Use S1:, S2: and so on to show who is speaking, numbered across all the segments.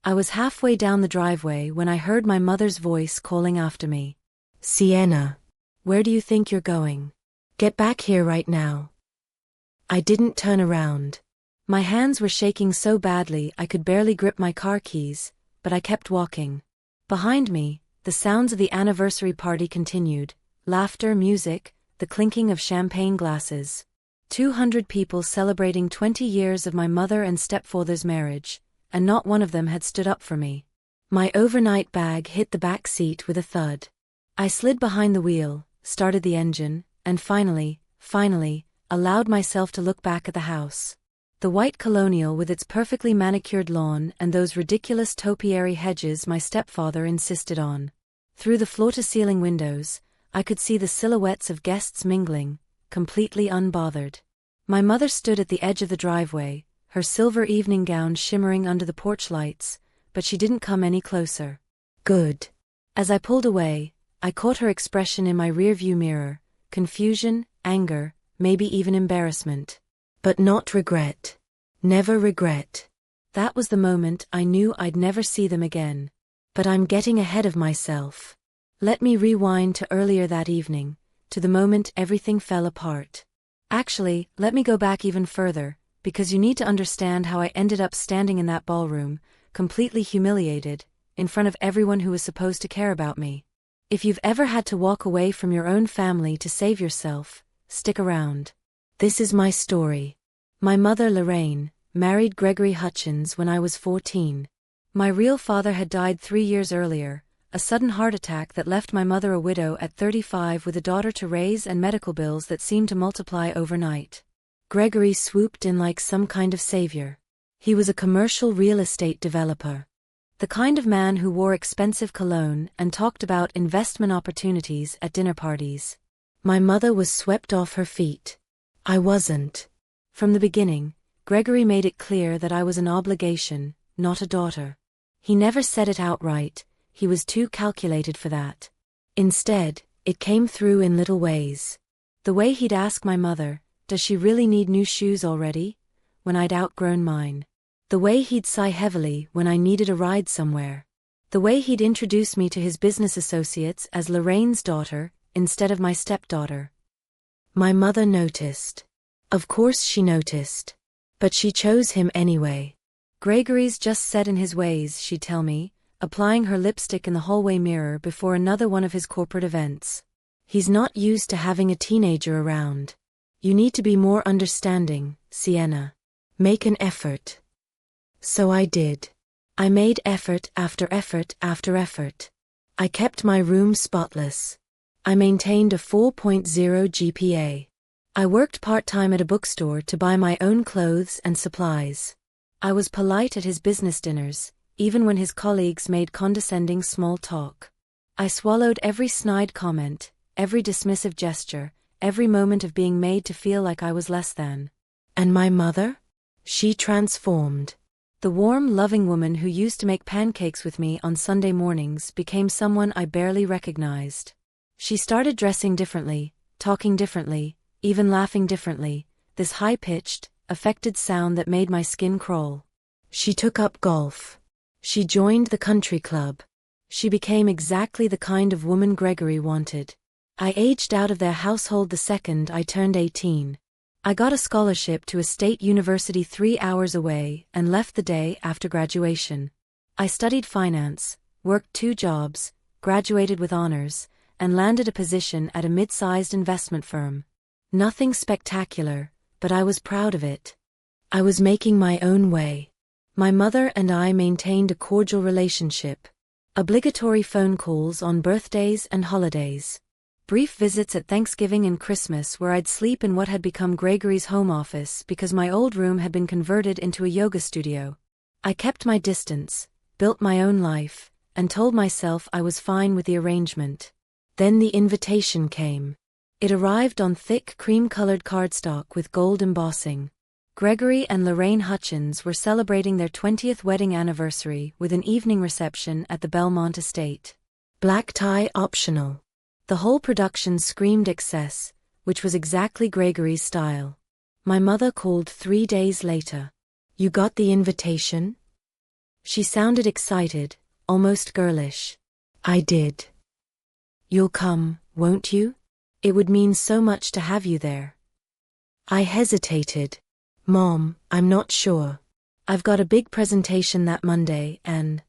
S1: I was halfway down the driveway when I heard my mother's voice calling after me. Sienna, where do you think you're going? Get back here right now. I didn't turn around. My hands were shaking so badly I could barely grip my car keys, but I kept walking. Behind me, the sounds of the anniversary party continued, laughter, music, the clinking of champagne glasses. 200 people celebrating 20 years of my mother and stepfather's marriage, and not one of them had stood up for me. My overnight bag hit the back seat with a thud. I slid behind the wheel, started the engine, and finally, allowed myself to look back at the house. The white colonial with its perfectly manicured lawn and those ridiculous topiary hedges my stepfather insisted on. Through the floor-to-ceiling windows, I could see the silhouettes of guests mingling, completely unbothered. My mother stood at the edge of the driveway, her silver evening gown shimmering under the porch lights, but she didn't come any closer. Good. As I pulled away, I caught her expression in my rearview mirror, confusion, anger, maybe even embarrassment. But not regret. Never regret. That was the moment I knew I'd never see them again. But I'm getting ahead of myself. Let me rewind to earlier that evening, to the moment everything fell apart. Actually, let me go back even further, because you need to understand how I ended up standing in that ballroom, completely humiliated, in front of everyone who was supposed to care about me. If you've ever had to walk away from your own family to save yourself, stick around. This is my story. My mother Lorraine married Gregory Hutchins when I was 14. My real father had died 3 years earlier, a sudden heart attack that left my mother a widow at 35 with a daughter to raise and medical bills that seemed to multiply overnight. Gregory swooped in like some kind of savior. He was a commercial real estate developer. The kind of man who wore expensive cologne and talked about investment opportunities at dinner parties. My mother was swept off her feet. I wasn't. From the beginning, Gregory made it clear that I was an obligation, not a daughter. He never said it outright, he was too calculated for that. Instead, it came through in little ways. The way he'd ask my mother, "Does she really need new shoes already?" when I'd outgrown mine. The way he'd sigh heavily when I needed a ride somewhere. The way he'd introduce me to his business associates as Lorraine's daughter, instead of my stepdaughter. My mother noticed. Of course she noticed. But she chose him anyway. Gregory's just set in his ways, she'd tell me, applying her lipstick in the hallway mirror before another one of his corporate events. He's not used to having a teenager around. You need to be more understanding, Sienna. Make an effort. So I did. I made effort after effort after effort. I kept my room spotless. I maintained a 4.0 GPA. I worked part-time at a bookstore to buy my own clothes and supplies. I was polite at his business dinners, even when his colleagues made condescending small talk. I swallowed every snide comment, every dismissive gesture, every moment of being made to feel like I was less than. And my mother? She transformed. The warm, loving woman who used to make pancakes with me on Sunday mornings became someone I barely recognized. She started dressing differently, talking differently, even laughing differently, this high-pitched, affected sound that made my skin crawl. She took up golf. She joined the country club. She became exactly the kind of woman Gregory wanted. I aged out of their household the second I turned 18. I got a scholarship to a state university 3 hours away and left the day after graduation. I studied finance, worked 2 jobs, graduated with honors, and landed a position at a mid-sized investment firm. Nothing spectacular, but I was proud of it. I was making my own way. My mother and I maintained a cordial relationship. Obligatory phone calls on birthdays and holidays. Brief visits at Thanksgiving and Christmas where I'd sleep in what had become Gregory's home office because my old room had been converted into a yoga studio. I kept my distance, built my own life, and told myself I was fine with the arrangement. Then the invitation came. It arrived on thick cream-colored cardstock with gold embossing. Gregory and Lorraine Hutchins were celebrating their 20th wedding anniversary with an evening reception at the Belmont estate. Black tie optional. The whole production screamed excess, which was exactly Gregory's style. My mother called 3 days later. "You got the invitation?" She sounded excited, almost girlish. I did. You'll come, won't you? It would mean so much to have you there. I hesitated. Mom, I'm not sure. I've got a big presentation that Monday and…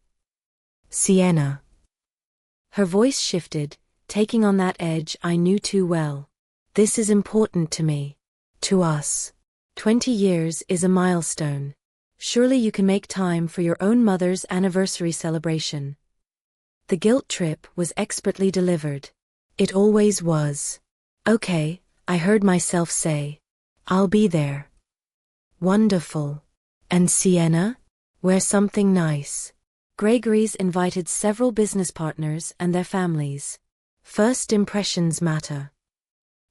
S1: Sienna. Her voice shifted, taking on that edge I knew too well. This is important to me. To us. 20 years is a milestone. Surely you can make time for your own mother's anniversary celebration. The guilt trip was expertly delivered. It always was. Okay, I heard myself say. I'll be there. Wonderful. And Sienna? Wear something nice. Gregory's invited several business partners and their families. First impressions matter.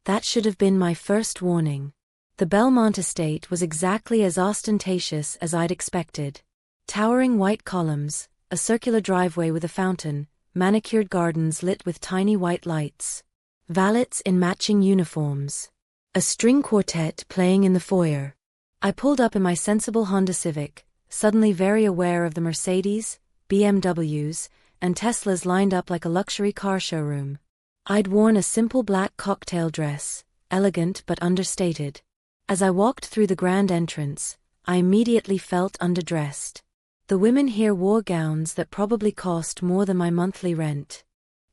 S1: That should have been my first warning. The Belmont estate was exactly as ostentatious as I'd expected. Towering white columns, a circular driveway with a fountain, manicured gardens lit with tiny white lights. Valets in matching uniforms. A string quartet playing in the foyer. I pulled up in my sensible Honda Civic, suddenly very aware of the Mercedes, BMWs, and Teslas lined up like a luxury car showroom. I'd worn a simple black cocktail dress, elegant but understated. As I walked through the grand entrance, I immediately felt underdressed. The women here wore gowns that probably cost more than my monthly rent.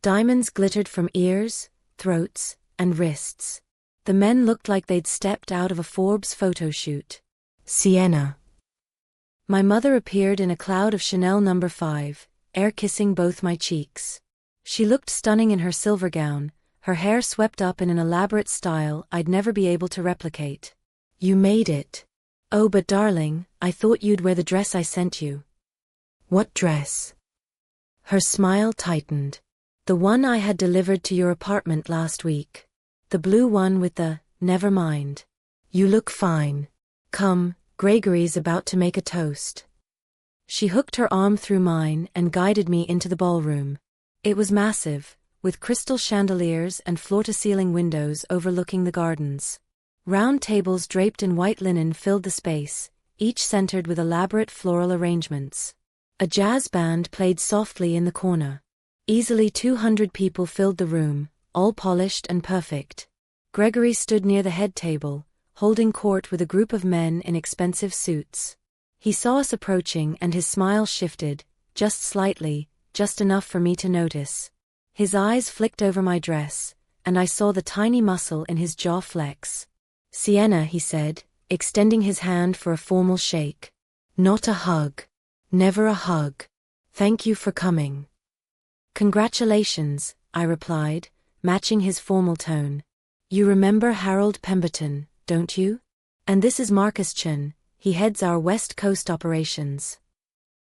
S1: Diamonds glittered from ears, throats, and wrists. The men looked like they'd stepped out of a Forbes photo shoot. Sienna. My mother appeared in a cloud of Chanel No. 5, air-kissing both my cheeks. She looked stunning in her silver gown, her hair swept up in an elaborate style I'd never be able to replicate. You made it. Oh, but darling, I thought you'd wear the dress I sent you. What dress? Her smile tightened. The one I had delivered to your apartment last week. The blue one with the, never mind. You look fine. Come, Gregory's about to make a toast. She hooked her arm through mine and guided me into the ballroom. It was massive, with crystal chandeliers and floor-to-ceiling windows overlooking the gardens. Round tables draped in white linen filled the space, each centered with elaborate floral arrangements. A jazz band played softly in the corner. Easily 200 people filled the room, all polished and perfect. Gregory stood near the head table, holding court with a group of men in expensive suits. He saw us approaching and his smile shifted, just slightly, just enough for me to notice. His eyes flicked over my dress, and I saw the tiny muscle in his jaw flex. Sienna, he said, extending his hand for a formal shake. Not a hug. Never a hug. Thank you for coming. Congratulations, I replied, matching his formal tone. You remember Harold Pemberton, don't you? And this is Marcus Chen, he heads our West Coast operations.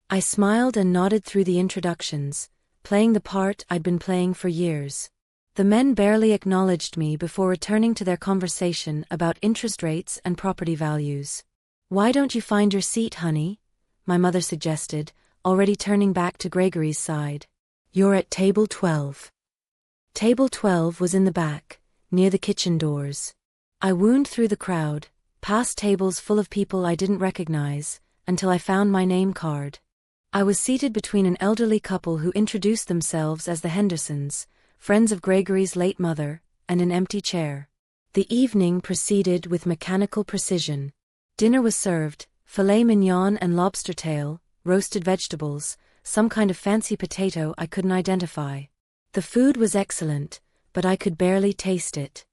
S1: I smiled and nodded through the introductions, playing the part I'd been playing for years. The men barely acknowledged me before returning to their conversation about interest rates and property values. Why don't you find your seat, honey? My mother suggested, already turning back to Gregory's side. You're at table 12. Table 12 was in the back, near the kitchen doors. I wound through the crowd, past tables full of people I didn't recognize, until I found my name card. I was seated between an elderly couple who introduced themselves as the Hendersons, friends of Gregory's late mother, and an empty chair. The evening proceeded with mechanical precision. Dinner was served, filet mignon and lobster tail, roasted vegetables, some kind of fancy potato I couldn't identify. The food was excellent, but I could barely taste it.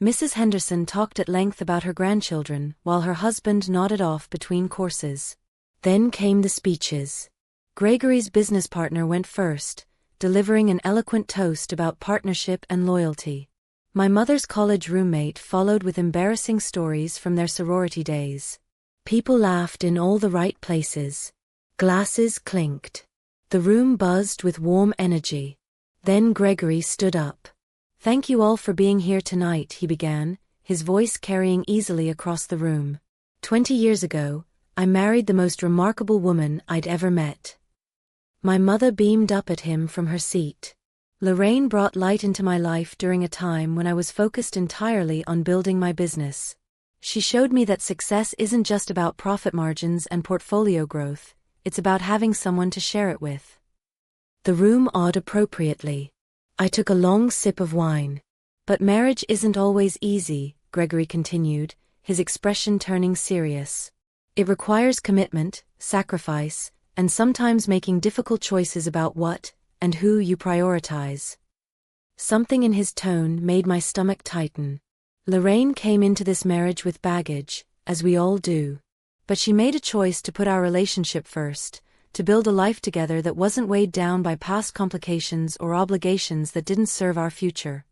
S1: Mrs. Henderson talked at length about her grandchildren, while her husband nodded off between courses. Then came the speeches. Gregory's business partner went first, delivering an eloquent toast about partnership and loyalty. My mother's college roommate followed with embarrassing stories from their sorority days. People laughed in all the right places. Glasses clinked. The room buzzed with warm energy. Then Gregory stood up. Thank you all for being here tonight, he began, his voice carrying easily across the room. 20 years ago, I married the most remarkable woman I'd ever met. My mother beamed up at him from her seat. Lorraine brought light into my life during a time when I was focused entirely on building my business. She showed me that success isn't just about profit margins and portfolio growth, it's about having someone to share it with. The room awed appropriately. I took a long sip of wine. But marriage isn't always easy, Gregory continued, his expression turning serious. It requires commitment, sacrifice, and sometimes making difficult choices about what and who you prioritize. Something in his tone made my stomach tighten. Lorraine came into this marriage with baggage, as we all do. But she made a choice to put our relationship first, to build a life together that wasn't weighed down by past complications or obligations that didn't serve our future.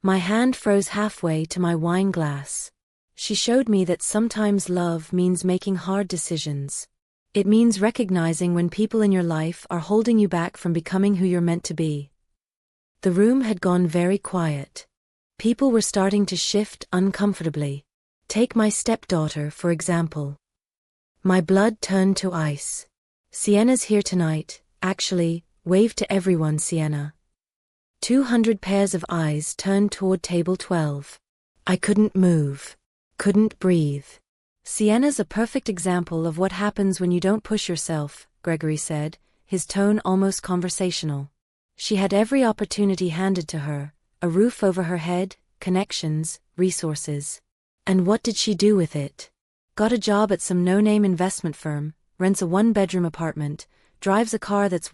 S1: My hand froze halfway to my wine glass. She showed me that sometimes love means making hard decisions. It means recognizing when people in your life are holding you back from becoming who you're meant to be. The room had gone very quiet. People were starting to shift uncomfortably. Take my stepdaughter, for example. My blood turned to ice. Sienna's here tonight, actually, wave to everyone, Sienna. 200 pairs of eyes turned toward table 12. I couldn't move. Couldn't breathe. Sienna's a perfect example of what happens when you don't push yourself, Gregory said, his tone almost conversational. She had every opportunity handed to her, a roof over her head, connections, resources. And what did she do with it? Got a job at some no-name investment firm, rents a one-bedroom apartment, drives a car that's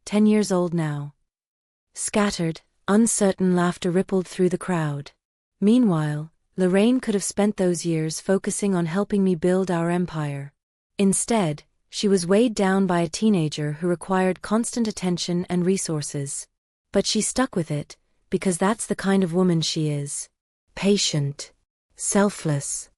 S1: 10 years old now. Scattered, uncertain laughter rippled through the crowd. Meanwhile, Lorraine could have spent those years focusing on helping me build our empire. Instead, she was weighed down by a teenager who required constant attention and resources. But she stuck with it, because that's the kind of woman she is. Patient. Selfless.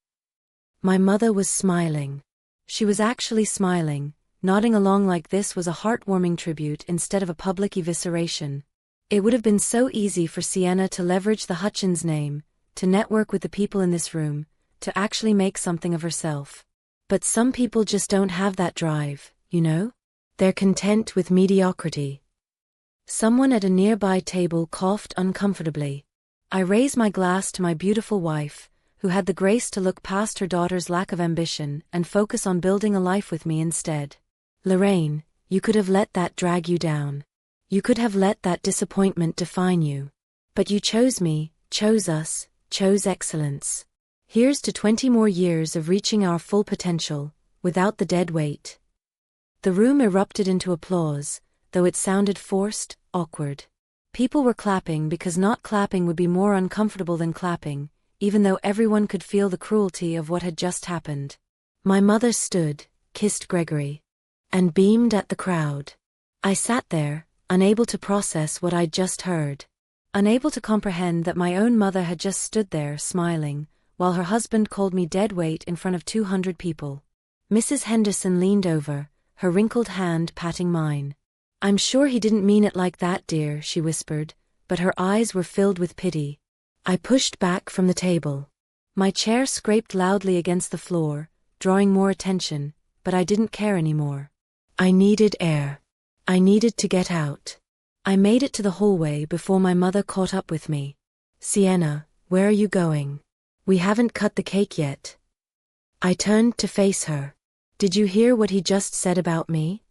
S1: My mother was smiling. She was actually smiling, nodding along like this was a heartwarming tribute instead of a public evisceration. It would have been so easy for Sienna to leverage the Hutchins name, to network with the people in this room, to actually make something of herself. But some people just don't have that drive, you know? They're content with mediocrity. Someone at a nearby table coughed uncomfortably. I raised my glass to my beautiful wife, who had the grace to look past her daughter's lack of ambition and focus on building a life with me instead. Lorraine, you could have let that drag you down. You could have let that disappointment define you. But you chose me, chose us, chose excellence. Here's to 20 more years of reaching our full potential, without the dead weight. The room erupted into applause, though it sounded forced, awkward. People were clapping because not clapping would be more uncomfortable than clapping, even though everyone could feel the cruelty of what had just happened. My mother stood, kissed Gregory, and beamed at the crowd. I sat there, unable to process what I'd just heard. Unable to comprehend that my own mother had just stood there smiling, while her husband called me dead weight in front of 200 people. Mrs. Henderson leaned over, her wrinkled hand patting mine. I'm sure he didn't mean it like that, dear, she whispered, but her eyes were filled with pity. I pushed back from the table. My chair scraped loudly against the floor, drawing more attention, but I didn't care anymore. I needed air. I needed to get out. I made it to the hallway before my mother caught up with me. Sienna, where are you going? We haven't cut the cake yet. I turned to face her. Did you hear what he just said about me?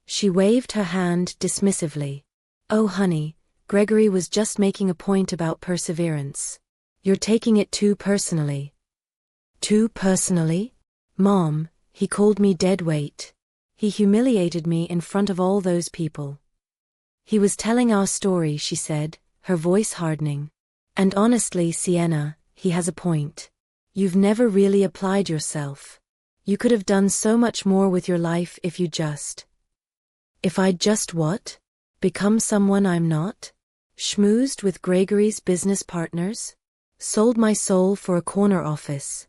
S1: She waved her hand dismissively. Oh honey, Gregory was just making a point about perseverance. You're taking it too personally. Too personally? Mom, he called me dead weight. He humiliated me in front of all those people. He was telling our story, she said, her voice hardening. And honestly, Sienna, he has a point. You've never really applied yourself. You could have done so much more with your life if you just... If I'd just what? Become someone I'm not? Schmoozed with Gregory's business partners? Sold my soul for a corner office?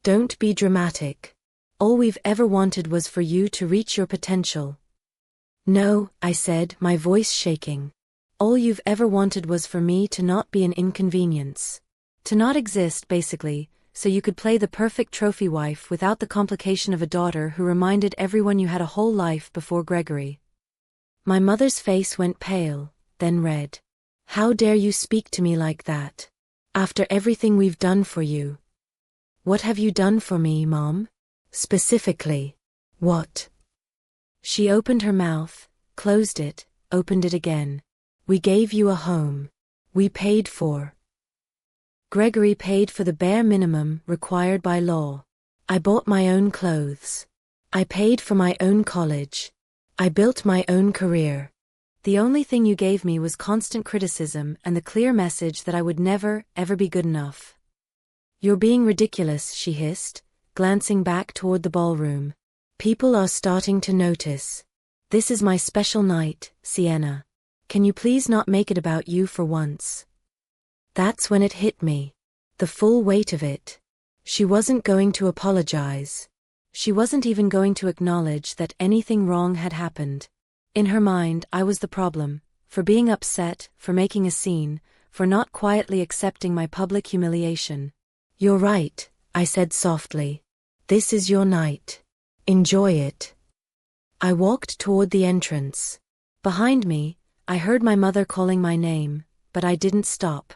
S1: Don't be dramatic. All we've ever wanted was for you to reach your potential. No, I said, my voice shaking. All you've ever wanted was for me to not be an inconvenience. To not exist, basically, so you could play the perfect trophy wife without the complication of a daughter who reminded everyone you had a whole life before Gregory. My mother's face went pale, then red. How dare you speak to me like that? After everything we've done for you. What have you done for me, Mom? Specifically. What? She opened her mouth, closed it, opened it again. We gave you a home. We paid for. Gregory paid for the bare minimum required by law. I bought my own clothes. I paid for my own college. I built my own career. The only thing you gave me was constant criticism and the clear message that I would never, ever be good enough. You're being ridiculous, she hissed, glancing back toward the ballroom. People are starting to notice. This is my special night, Sienna. Can you please not make it about you for once? That's when it hit me. The full weight of it. She wasn't going to apologize. She wasn't even going to acknowledge that anything wrong had happened. In her mind, I was the problem, for being upset, for making a scene, for not quietly accepting my public humiliation. You're right, I said softly. This is your night. Enjoy it. I walked toward the entrance. Behind me, I heard my mother calling my name, but I didn't stop.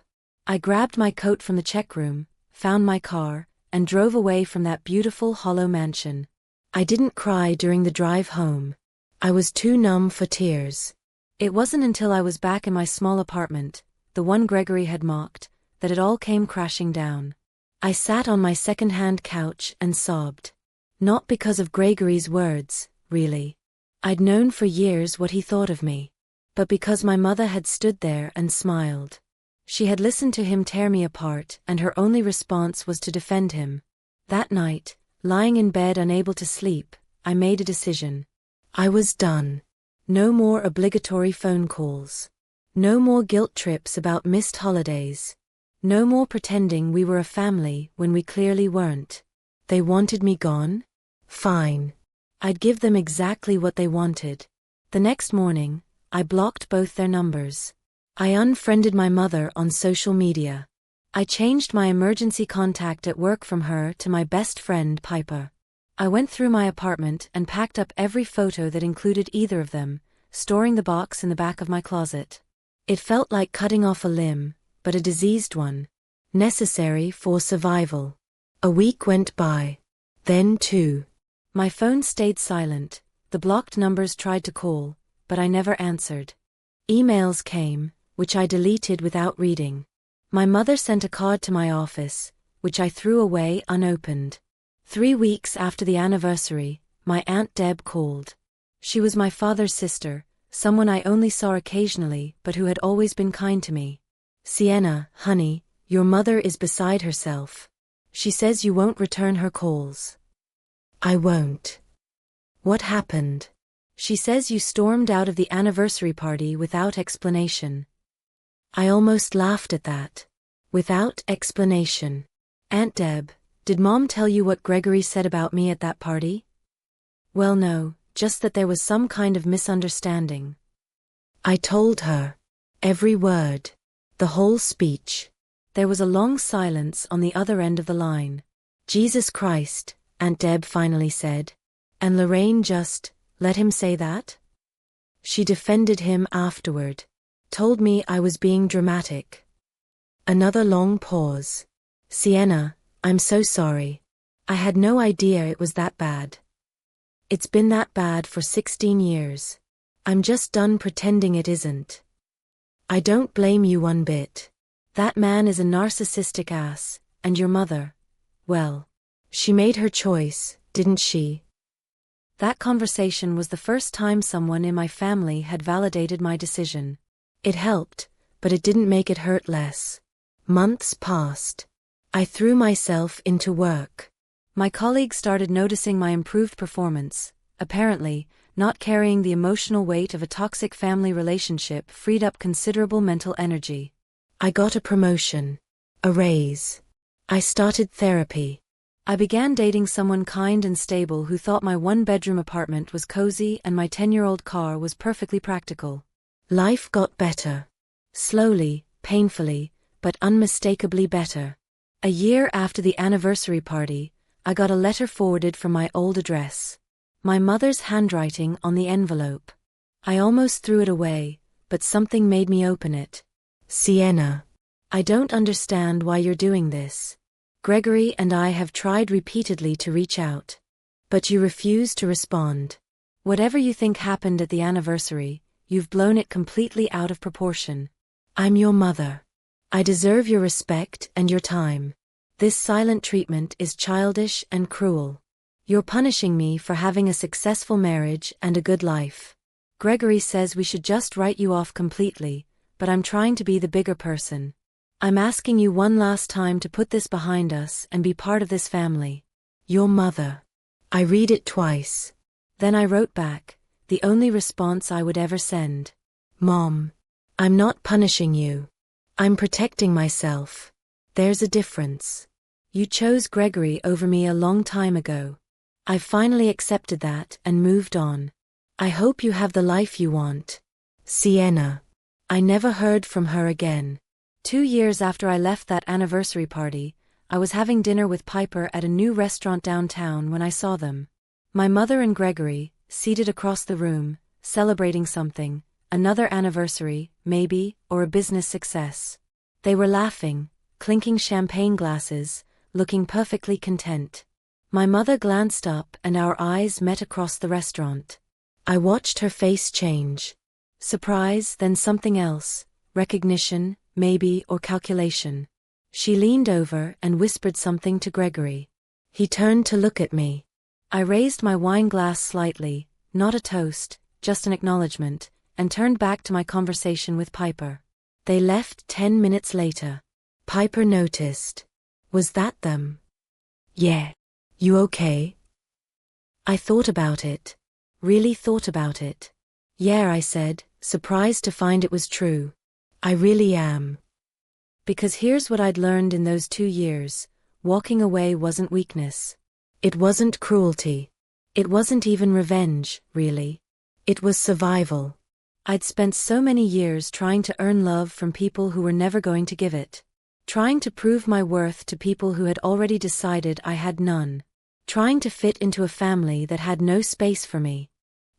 S1: I grabbed my coat from the check room, found my car, and drove away from that beautiful hollow mansion. I didn't cry during the drive home. I was too numb for tears. It wasn't until I was back in my small apartment, the one Gregory had mocked, that it all came crashing down. I sat on my second-hand couch and sobbed. Not because of Gregory's words, really. I'd known for years what he thought of me. But because my mother had stood there and smiled. She had listened to him tear me apart, and her only response was to defend him. That night, lying in bed unable to sleep, I made a decision. I was done. No more obligatory phone calls. No more guilt trips about missed holidays. No more pretending we were a family when we clearly weren't. They wanted me gone? Fine. I'd give them exactly what they wanted. The next morning, I blocked both their numbers. I unfriended my mother on social media. I changed my emergency contact at work from her to my best friend, Piper. I went through my apartment and packed up every photo that included either of them, storing the box in the back of my closet. It felt like cutting off a limb, but a diseased one. Necessary for survival. A week went by. Then 2. My phone stayed silent. The blocked numbers tried to call, but I never answered. Emails came, which I deleted without reading. My mother sent a card to my office, which I threw away unopened. 3 weeks after the anniversary, my Aunt Deb called. She was my father's sister, someone I only saw occasionally but who had always been kind to me. Sienna, honey, your mother is beside herself. She says you won't return her calls. I won't. What happened? She says you stormed out of the anniversary party without explanation. I almost laughed at that. Without explanation. Aunt Deb, did Mom tell you what Gregory said about me at that party? Well, no, just that there was some kind of misunderstanding. I told her. Every word. The whole speech. There was a long silence on the other end of the line. Jesus Christ, Aunt Deb finally said. And Lorraine just let him say that? She defended him afterward. Told me I was being dramatic. Another long pause. Sienna, I'm so sorry. I had no idea it was that bad. It's been that bad for 16 years. I'm just done pretending it isn't. I don't blame you one bit. That man is a narcissistic ass, and your mother, well, she made her choice, didn't she? That conversation was the first time someone in my family had validated my decision. It helped, but it didn't make it hurt less. Months passed. I threw myself into work. My colleagues started noticing my improved performance. Apparently, not carrying the emotional weight of a toxic family relationship freed up considerable mental energy. I got a promotion. A raise. I started therapy. I began dating someone kind and stable who thought my one-bedroom apartment was cozy and my 10-year-old car was perfectly practical. Life got better. Slowly, painfully, but unmistakably better. A year after the anniversary party, I got a letter forwarded from my old address. My mother's handwriting on the envelope. I almost threw it away, but something made me open it. Sienna. I don't understand why you're doing this. Gregory and I have tried repeatedly to reach out. But you refuse to respond. Whatever you think happened at the anniversary, you've blown it completely out of proportion. I'm your mother. I deserve your respect and your time. This silent treatment is childish and cruel. You're punishing me for having a successful marriage and a good life. Gregory says we should just write you off completely, but I'm trying to be the bigger person. I'm asking you one last time to put this behind us and be part of this family. Your mother. I read it twice. Then I wrote back, the only response I would ever send. Mom. I'm not punishing you. I'm protecting myself. There's a difference. You chose Gregory over me a long time ago. I've finally accepted that and moved on. I hope you have the life you want. Sienna. I never heard from her again. 2 years after I left that anniversary party, I was having dinner with Piper at a new restaurant downtown when I saw them. My mother and Gregory, seated across the room, celebrating something, another anniversary, maybe, or a business success. They were laughing, clinking champagne glasses, looking perfectly content. My mother glanced up and our eyes met across the restaurant. I watched her face change. Surprise, then something else, recognition, maybe, or calculation. She leaned over and whispered something to Gregory. He turned to look at me. I raised my wine glass slightly, not a toast, just an acknowledgement, and turned back to my conversation with Piper. They left 10 minutes later. Piper noticed. Was that them? Yeah. You okay? I thought about it. Really thought about it. Yeah, I said, surprised to find it was true. I really am. Because here's what I'd learned in those 2 years. Walking away wasn't weakness. It wasn't cruelty. It wasn't even revenge, really. It was survival. I'd spent so many years trying to earn love from people who were never going to give it. Trying to prove my worth to people who had already decided I had none. Trying to fit into a family that had no space for me.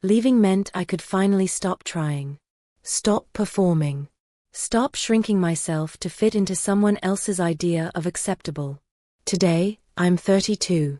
S1: Leaving meant I could finally stop trying. Stop performing. Stop shrinking myself to fit into someone else's idea of acceptable. Today, I'm 32.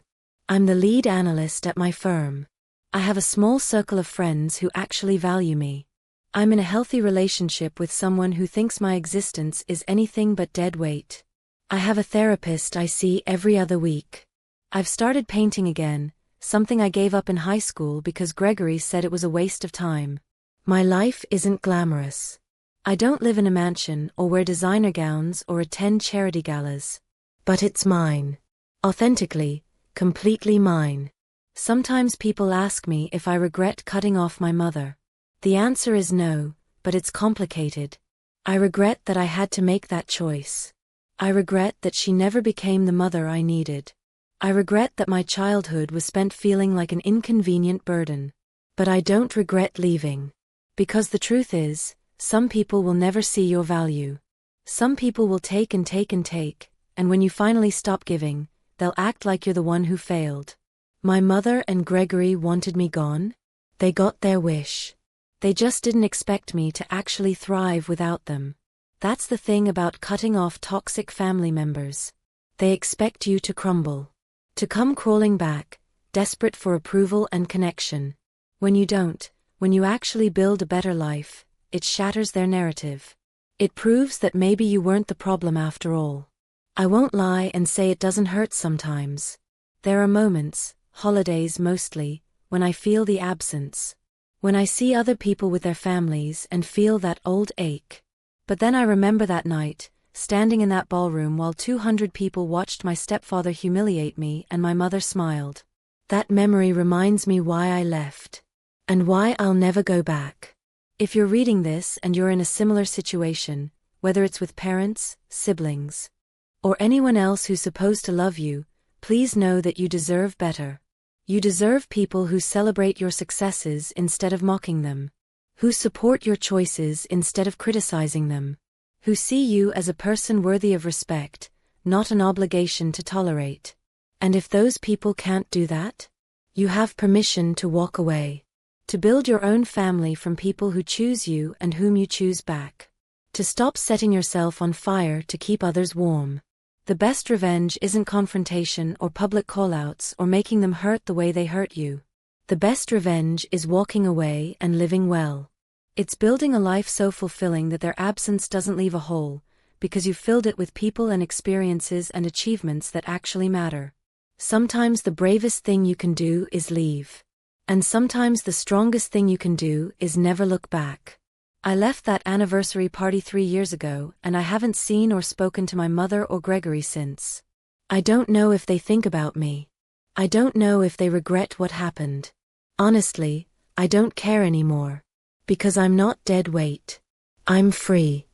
S1: I'm the lead analyst at my firm. I have a small circle of friends who actually value me. I'm in a healthy relationship with someone who thinks my existence is anything but dead weight. I have a therapist I see every other week. I've started painting again, something I gave up in high school because Gregory said it was a waste of time. My life isn't glamorous. I don't live in a mansion or wear designer gowns or attend charity galas. But it's mine. Authentically, completely mine. Sometimes people ask me if I regret cutting off my mother. The answer is no, but it's complicated. I regret that I had to make that choice. I regret that she never became the mother I needed. I regret that my childhood was spent feeling like an inconvenient burden. But I don't regret leaving. Because the truth is, some people will never see your value. Some people will take and take and take, and when you finally stop giving, they'll act like you're the one who failed. My mother and Gregory wanted me gone. They got their wish. They just didn't expect me to actually thrive without them. That's the thing about cutting off toxic family members. They expect you to crumble. To come crawling back, desperate for approval and connection. When you don't, when you actually build a better life, it shatters their narrative. It proves that maybe you weren't the problem after all. I won't lie and say it doesn't hurt sometimes. There are moments, holidays mostly, when I feel the absence. When I see other people with their families and feel that old ache. But then I remember that night, standing in that ballroom while 200 people watched my stepfather humiliate me and my mother smiled. That memory reminds me why I left. And why I'll never go back. If you're reading this and you're in a similar situation, whether it's with parents, siblings, or anyone else who's supposed to love you, please know that you deserve better. You deserve people who celebrate your successes instead of mocking them. Who support your choices instead of criticizing them. Who see you as a person worthy of respect, not an obligation to tolerate. And if those people can't do that, you have permission to walk away. To build your own family from people who choose you and whom you choose back. To stop setting yourself on fire to keep others warm. The best revenge isn't confrontation or public callouts or making them hurt the way they hurt you. The best revenge is walking away and living well. It's building a life so fulfilling that their absence doesn't leave a hole, because you've filled it with people and experiences and achievements that actually matter. Sometimes the bravest thing you can do is leave. And sometimes the strongest thing you can do is never look back. I left that anniversary party 3 years ago, and I haven't seen or spoken to my mother or Gregory since. I don't know if they think about me. I don't know if they regret what happened. Honestly, I don't care anymore. Because I'm not dead weight. I'm free.